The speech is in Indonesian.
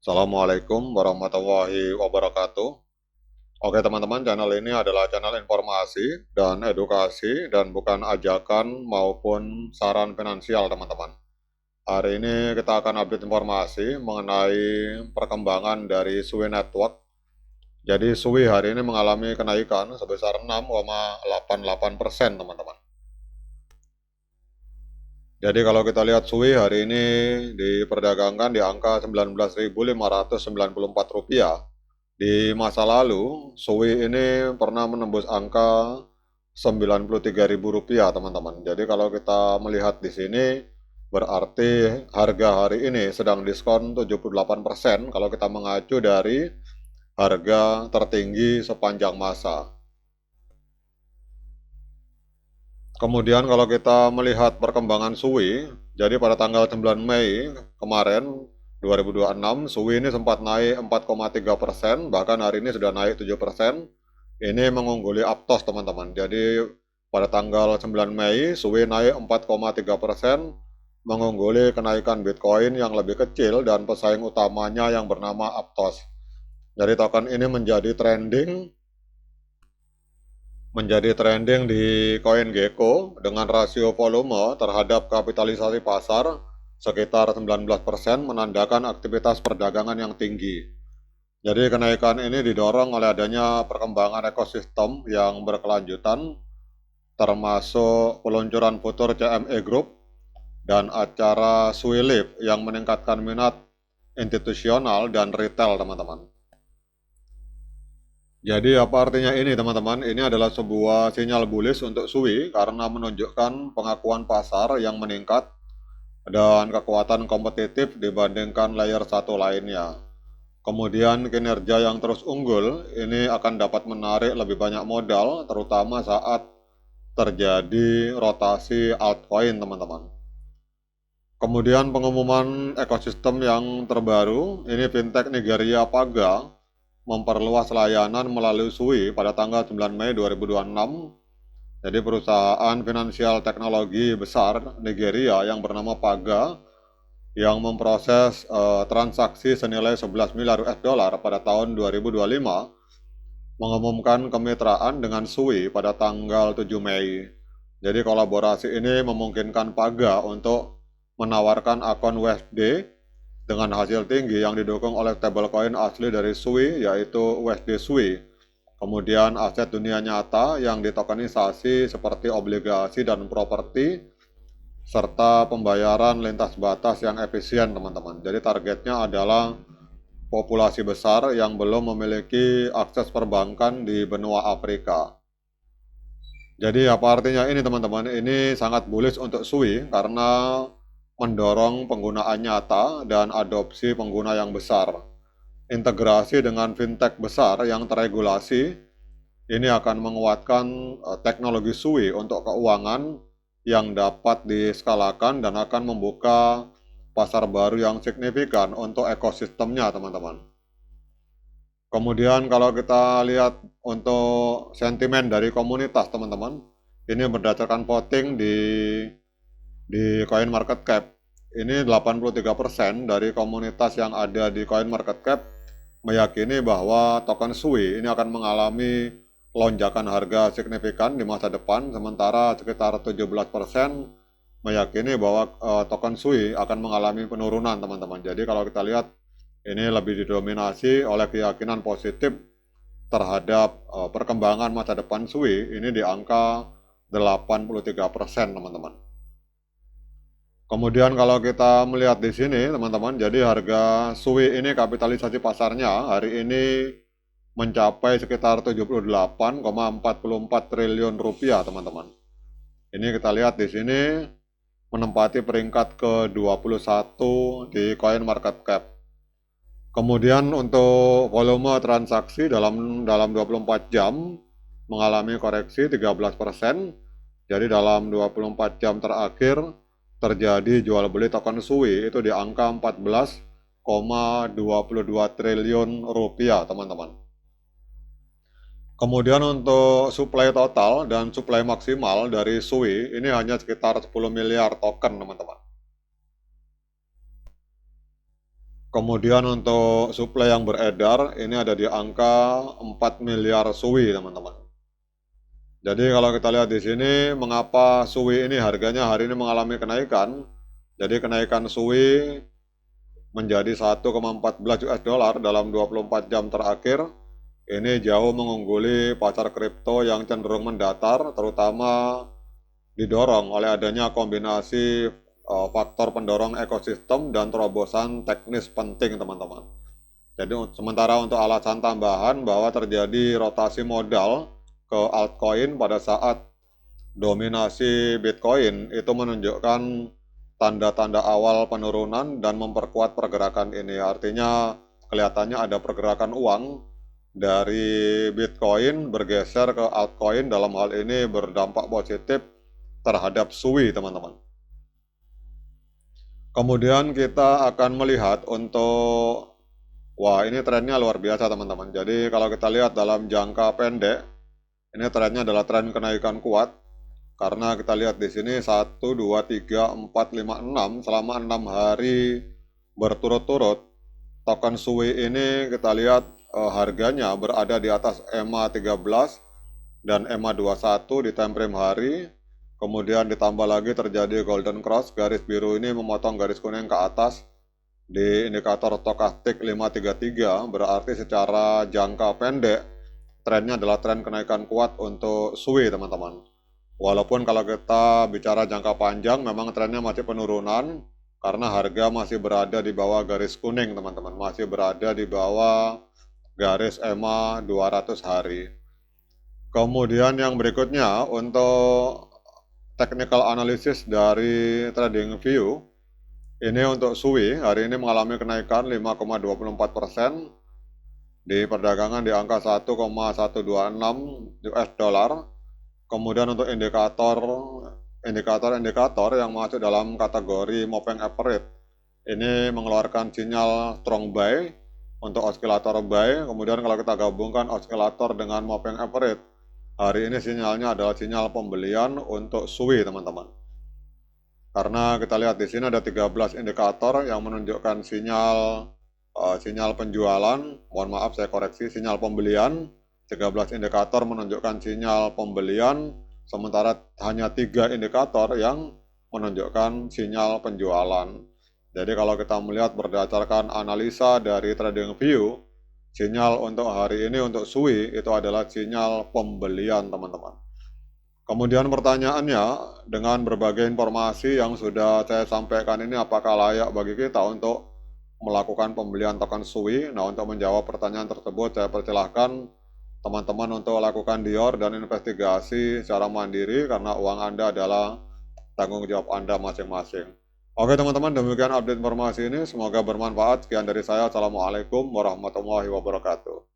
Assalamualaikum warahmatullahi wabarakatuh. Oke teman-teman, channel ini adalah channel informasi dan edukasi dan bukan ajakan maupun saran finansial teman-teman. Hari ini kita akan update informasi mengenai perkembangan dari SUI Network. Jadi SUI hari ini mengalami kenaikan sebesar 6,88% teman-teman. Jadi kalau kita lihat SUI hari ini diperdagangkan di angka Rp19.594. Di masa lalu, SUI ini pernah menembus angka Rp93.000 teman-teman. Jadi kalau kita melihat di sini, berarti harga hari ini sedang diskon 78% kalau kita mengacu dari harga tertinggi sepanjang masa. Kemudian kalau kita melihat perkembangan SUI, jadi pada tanggal 9 Mei kemarin 2026, SUI ini sempat naik 4,3%, bahkan hari ini sudah naik 7%. Ini mengungguli Aptos teman-teman. Jadi pada tanggal 9 Mei, SUI naik 4,3%, mengungguli kenaikan Bitcoin yang lebih kecil dan pesaing utamanya yang bernama Aptos. Jadi token ini menjadi trending di CoinGecko dengan rasio volume terhadap kapitalisasi pasar sekitar 19%, menandakan aktivitas perdagangan yang tinggi. Jadi kenaikan ini didorong oleh adanya perkembangan ekosistem yang berkelanjutan, termasuk peluncuran futur CME Group dan acara SUI Live yang meningkatkan minat institusional dan retail teman-teman. Jadi apa artinya ini teman-teman? Ini adalah sebuah sinyal bullish untuk SUI karena menunjukkan pengakuan pasar yang meningkat dan kekuatan kompetitif dibandingkan layer satu lainnya. Kemudian kinerja yang terus unggul ini akan dapat menarik lebih banyak modal terutama saat terjadi rotasi altcoin teman-teman. Kemudian pengumuman ekosistem yang terbaru, ini fintech Nigeria Paga memperluas layanan melalui SUI pada tanggal 9 Mei 2026. Jadi perusahaan finansial teknologi besar Nigeria yang bernama Paga yang memproses transaksi senilai 11 miliar US dollar pada tahun 2025 mengumumkan kemitraan dengan SUI pada tanggal 7 Mei. Jadi kolaborasi ini memungkinkan Paga untuk menawarkan akun USD dengan hasil tinggi yang didukung oleh stablecoin asli dari SUI yaitu USD SUI. Kemudian aset dunia nyata yang ditokenisasi seperti obligasi dan properti serta pembayaran lintas batas yang efisien teman-teman. Jadi targetnya adalah populasi besar yang belum memiliki akses perbankan di benua Afrika. Jadi apa artinya ini teman-teman? Ini sangat bullish untuk SUI karena mendorong penggunaan nyata dan adopsi pengguna yang besar. Integrasi dengan fintech besar yang terregulasi ini akan menguatkan teknologi SUI untuk keuangan yang dapat diskalakan dan akan membuka pasar baru yang signifikan untuk ekosistemnya teman-teman. Kemudian kalau kita lihat untuk sentimen dari komunitas teman-teman, ini berdasarkan voting di CoinMarketCap. Ini 83% dari komunitas yang ada di CoinMarketCap meyakini bahwa token SUI ini akan mengalami lonjakan harga signifikan di masa depan, sementara sekitar 17% meyakini bahwa token SUI akan mengalami penurunan teman-teman. Jadi kalau kita lihat ini lebih didominasi oleh keyakinan positif terhadap perkembangan masa depan SUI ini di angka 83% teman-teman. Kemudian kalau kita melihat di sini teman-teman, jadi harga SUI ini kapitalisasi pasarnya hari ini mencapai sekitar 78,44 triliun rupiah teman-teman. Ini kita lihat di sini menempati peringkat ke-21 di CoinMarketCap. Kemudian untuk volume transaksi dalam 24 jam mengalami koreksi 13%. Jadi dalam 24 jam terakhir terjadi jual beli token SUI itu di angka 14,22 triliun rupiah teman-teman. Kemudian untuk supply total dan supply maksimal dari SUI ini hanya sekitar 10 miliar token teman-teman. Kemudian untuk suplai yang beredar ini ada di angka 4 miliar SUI, teman-teman. Jadi kalau kita lihat di sini, mengapa SUI ini harganya hari ini mengalami kenaikan? Jadi kenaikan SUI menjadi 1,14 US dollar dalam 24 jam terakhir. Ini jauh mengungguli pasar kripto yang cenderung mendatar, terutama didorong oleh adanya kombinasi faktor pendorong ekosistem dan terobosan teknis penting, teman-teman. Jadi sementara untuk alasan tambahan bahwa terjadi rotasi modal ke altcoin pada saat dominasi Bitcoin itu menunjukkan tanda-tanda awal penurunan dan memperkuat pergerakan ini. Artinya kelihatannya ada pergerakan uang dari Bitcoin bergeser ke altcoin, dalam hal ini berdampak positif terhadap SUI, teman-teman. Kemudian kita akan melihat untuk, wah ini trennya luar biasa, teman-teman. Jadi kalau kita lihat dalam jangka pendek, ini trennya adalah tren kenaikan kuat. Karena kita lihat di sini 1, 2, 3, 4, 5, 6 selama 6 hari berturut-turut token SUI ini kita lihat harganya berada di atas EMA 13 dan EMA 21 di time frame hari. Kemudian ditambah lagi terjadi golden cross, garis biru ini memotong garis kuning ke atas di indikator stokastik 533, berarti secara jangka pendek trennya adalah tren kenaikan kuat untuk SUI, teman-teman. Walaupun kalau kita bicara jangka panjang memang trennya masih penurunan karena harga masih berada di bawah garis kuning, teman-teman, masih berada di bawah garis EMA 200 hari. Kemudian yang berikutnya untuk technical analysis dari TradingView, ini untuk SUI hari ini mengalami kenaikan 5,24% di perdagangan di angka 1,126 US dollar. Kemudian untuk indikator yang masuk dalam kategori moving average ini mengeluarkan sinyal strong buy untuk osilator buy. Kemudian kalau kita gabungkan osilator dengan moving average, hari ini sinyalnya adalah sinyal pembelian untuk SUI, teman-teman. Karena kita lihat di sini ada 13 indikator yang menunjukkan sinyal penjualan, mohon maaf saya koreksi, sinyal pembelian. 13 indikator menunjukkan sinyal pembelian, sementara hanya 3 indikator yang menunjukkan sinyal penjualan. Jadi kalau kita melihat berdasarkan analisa dari TradingView, sinyal untuk hari ini untuk SUI itu adalah sinyal pembelian, teman-teman. Kemudian pertanyaannya, dengan berbagai informasi yang sudah saya sampaikan ini, apakah layak bagi kita untuk melakukan pembelian token SUI? Nah, untuk menjawab pertanyaan tersebut, saya persilahkan teman-teman untuk lakukan dior dan investigasi secara mandiri karena uang Anda adalah tanggung jawab Anda masing-masing. Oke teman-teman, demikian update informasi ini. Semoga bermanfaat. Sekian dari saya. Assalamualaikum warahmatullahi wabarakatuh.